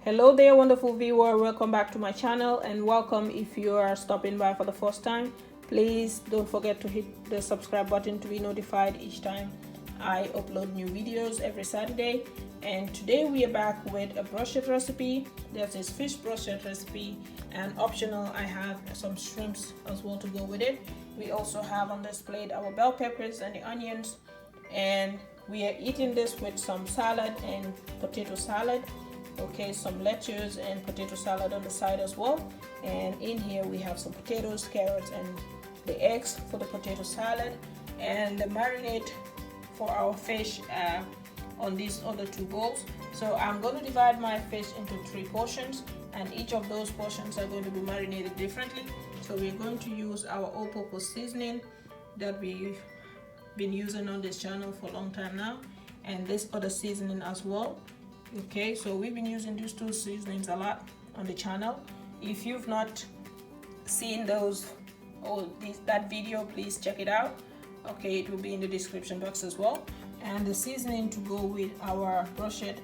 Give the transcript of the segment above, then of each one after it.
Hello there, wonderful viewer. Welcome back to my channel, and welcome if you are stopping by for the first time. Please don't forget to hit the subscribe button to be notified each time I upload new videos every Saturday. And today we are back with a brochette recipe. That is fish brochette recipe, and optional I have some shrimps as well to go with it. We also have on this plate our bell peppers and the onions, and we are eating this with some salad and potato salad. Okay, some lettuce and potato salad on the side as well. And in here we have some potatoes, carrots, and the eggs for the potato salad, and the marinade for our fish on these other two bowls. So I'm going to divide my fish into 3 portions, and each of those portions are going to be marinated differently. So we're going to use our all-purpose seasoning that we've been using on this channel for a long time now, and this other seasoning as well. Okay, so we've been using these 2 seasonings a lot on the channel. If you've not seen those or that video, please check it out. Okay, it will be in the description box as well. And the seasoning to go with our brochette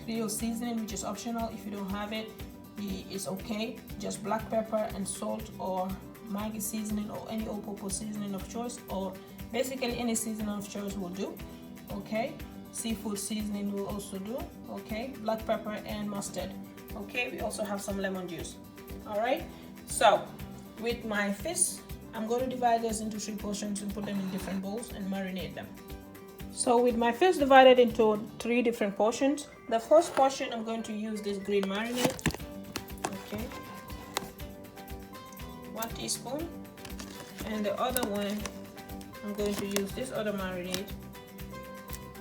Creole seasoning, which is optional. If you don't have it, it's okay. Just black pepper and salt, or Maggi seasoning, or any all-purpose seasoning of choice, or basically any seasoning of choice will do. Okay, seafood seasoning will also do. Okay, black pepper and mustard. Okay, we also have some lemon juice. All right, so with my fish, I'm going to divide this into 3 portions and put them in different bowls and marinate them. So with my fish divided into 3 different portions, the first portion I'm going to use this green marinade. Okay, 1 teaspoon, and the other one I'm going to use this other marinade,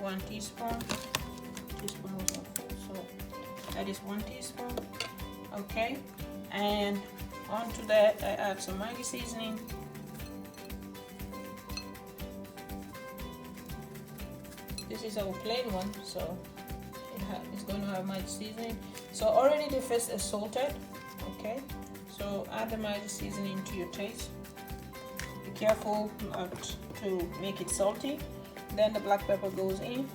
1 teaspoon. Teaspoon was not full, so that is 1 teaspoon. Okay, and onto that I add some Maggi seasoning. This is our plain one, so it's going to have Maggi seasoning. So already the fish is salted. Okay, so add the Maggi seasoning to your taste. Be careful not to make it salty. Then the black pepper goes in.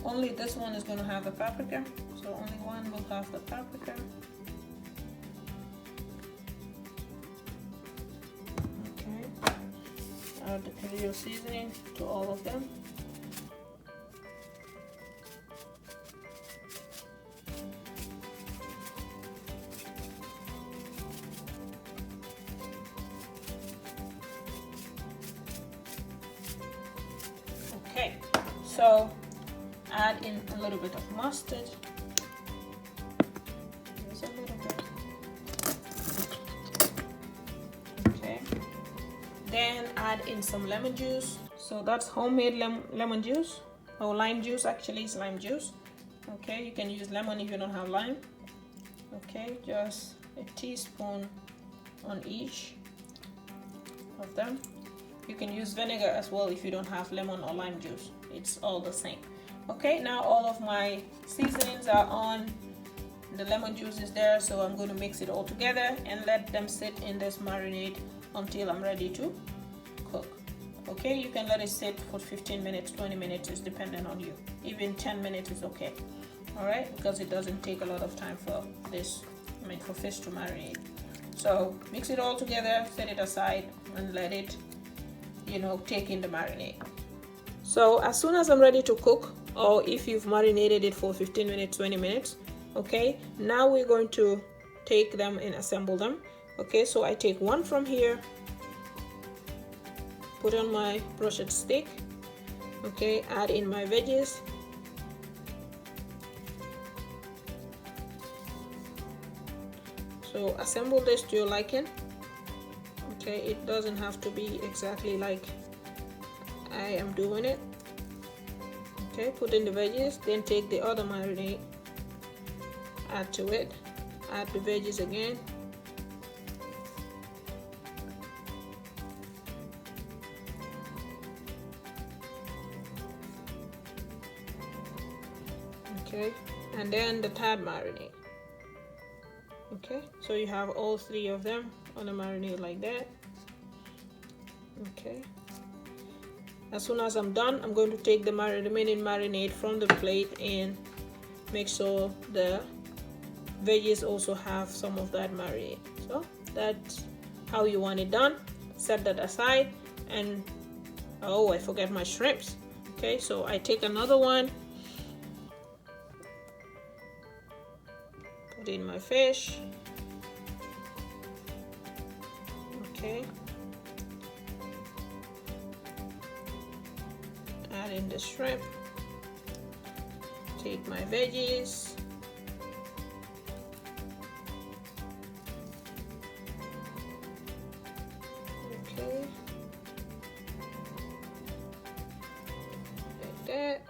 Only this one is going to have the paprika, so only one will have the paprika. Okay, add the Creole seasoning to all of them. Okay, so add in a little bit of mustard. Just a little bit. Okay. Then add in some lemon juice. So that's homemade lemon juice, or lime juice. Actually, it's lime juice. Okay, you can use lemon if you don't have lime. Okay, just a teaspoon on each of them. You can use vinegar as well if you don't have lemon or lime juice. It's all the same. Okay, now all of my seasonings are on. The lemon juice is there, so I'm going to mix it all together and let them sit in this marinade until I'm ready to cook. Okay, you can let it sit for 15 minutes, 20 minutes, is dependent on you. Even 10 minutes is okay. All right, because it doesn't take a lot of time for this, for fish to marinate. So mix it all together, set it aside, and let it, take in the marinade. So as soon as I'm ready to cook, or if you've marinated it for 15 minutes, 20 minutes, okay, now we're going to take them and assemble them. Okay, so I take one from here, put on my brochette stick. Okay, add in my veggies. So assemble this to your liking. Okay, it doesn't have to be exactly like I am doing it. Okay, put in the veggies, then take the other marinade, add to it, add the veggies again. Okay, and then the third marinade. Okay, so you have all 3 of them on a marinade like that. Okay, as soon as I'm done, I'm going to take the remaining marinade from the plate and make sure the veggies also have some of that marinade. So that's how you want it done. Set that aside. And oh, I forget my shrimps. Okay, so I take another one, put in my fish. Okay, add in the shrimp, take my veggies, okay, like that.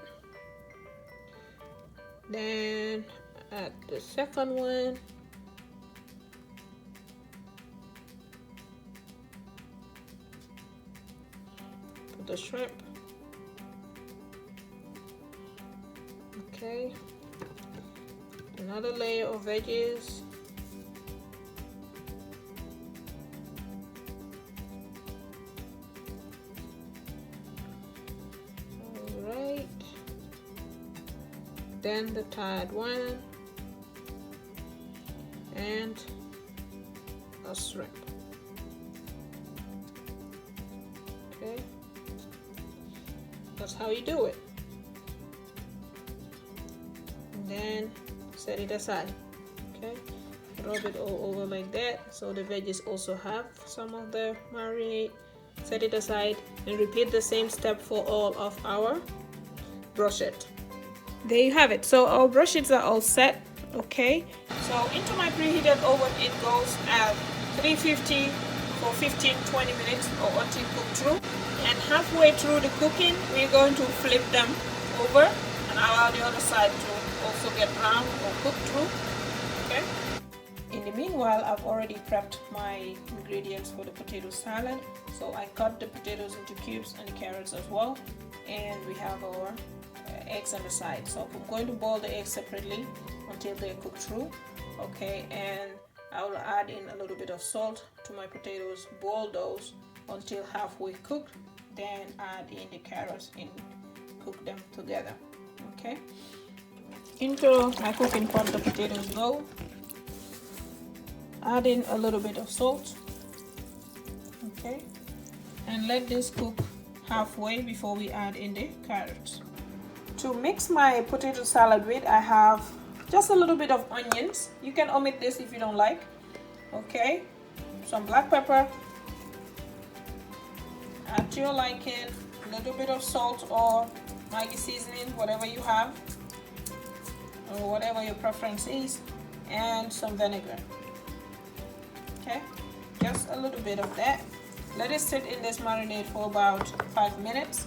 Then add the second one. Put the shrimp. Okay, another layer of veggies. All right, then the third one, and a shrimp. Okay, that's how you do it. Then set it aside. Okay, rub it all over like that so the veggies also have some of the marinade. Set it aside and repeat the same step for all of our brochette. There you have it. So our brochettes are all set. Okay, so into my preheated oven it goes at 350 for 15-20 minutes or until cooked through. And halfway through the cooking we're going to flip them over and allow the other side to also get brown or cooked through. Okay, in the meanwhile I've already prepped my ingredients for the potato salad. So I cut the potatoes into cubes and the carrots as well, and we have our eggs on the side. So I'm going to boil the eggs separately until they're cooked through. Okay, and I will add in a little bit of salt to my potatoes, boil those until halfway cooked, then add in the carrots and cook them together. Okay, into my cooking pot the potatoes go. Add in a little bit of salt. Okay, and let this cook halfway before we add in the carrots. To mix my potato salad with, I have just a little bit of onions. You can omit this if you don't like. Okay, some black pepper, add to your liking, a little bit of salt or Maggi seasoning, whatever you have or whatever your preference is, and some vinegar. Okay, just a little bit of that. Let it sit in this marinade for about 5 minutes.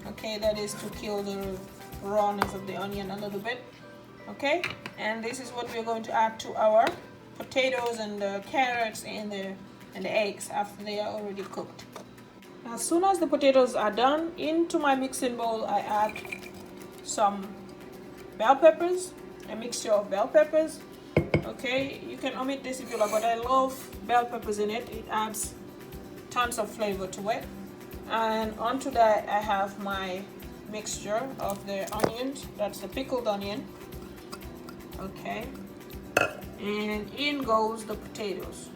Okay, that is to kill the rawness of the onion a little bit. Okay, and this is what we're going to add to our potatoes and the carrots and the eggs after they are already cooked. As soon as the potatoes are done, into my mixing bowl I add some bell peppers, a mixture of bell peppers. Okay, you can omit this if you like, but I love bell peppers in it. It adds tons of flavor to it. And onto that I have my mixture of the onions. That's the pickled onion. Okay, and in goes the potatoes.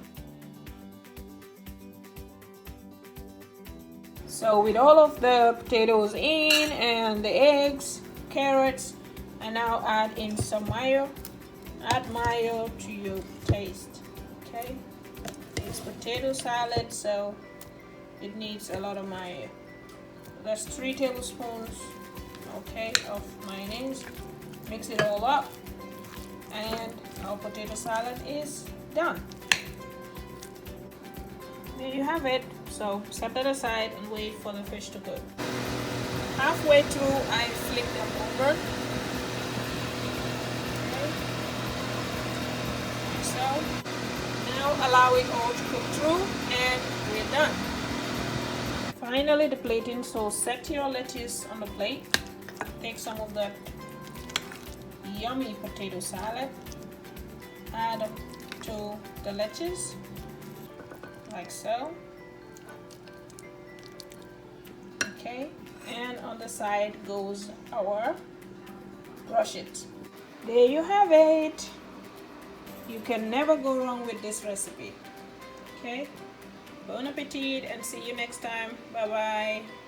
So with all of the potatoes in and the eggs, carrots, I now add in some mayo. Add mayo to your taste. Okay, it's potato salad, so it needs a lot of mayo. That's 3 tablespoons, okay, of mayonnaise. Mix it all up, and our potato salad is done. There you have it. So set that aside and wait for the fish to cook. Halfway through I flip them over. Okay. So now allow it all to cook through and we're done. Finally the plating, so set your lettuce on the plate. Take some of that yummy potato salad. Add into the lettuce like so. Okay, and on the side goes our brochette. There you have it. You can never go wrong with this recipe. Okay, bon appetit and see you next time. Bye bye.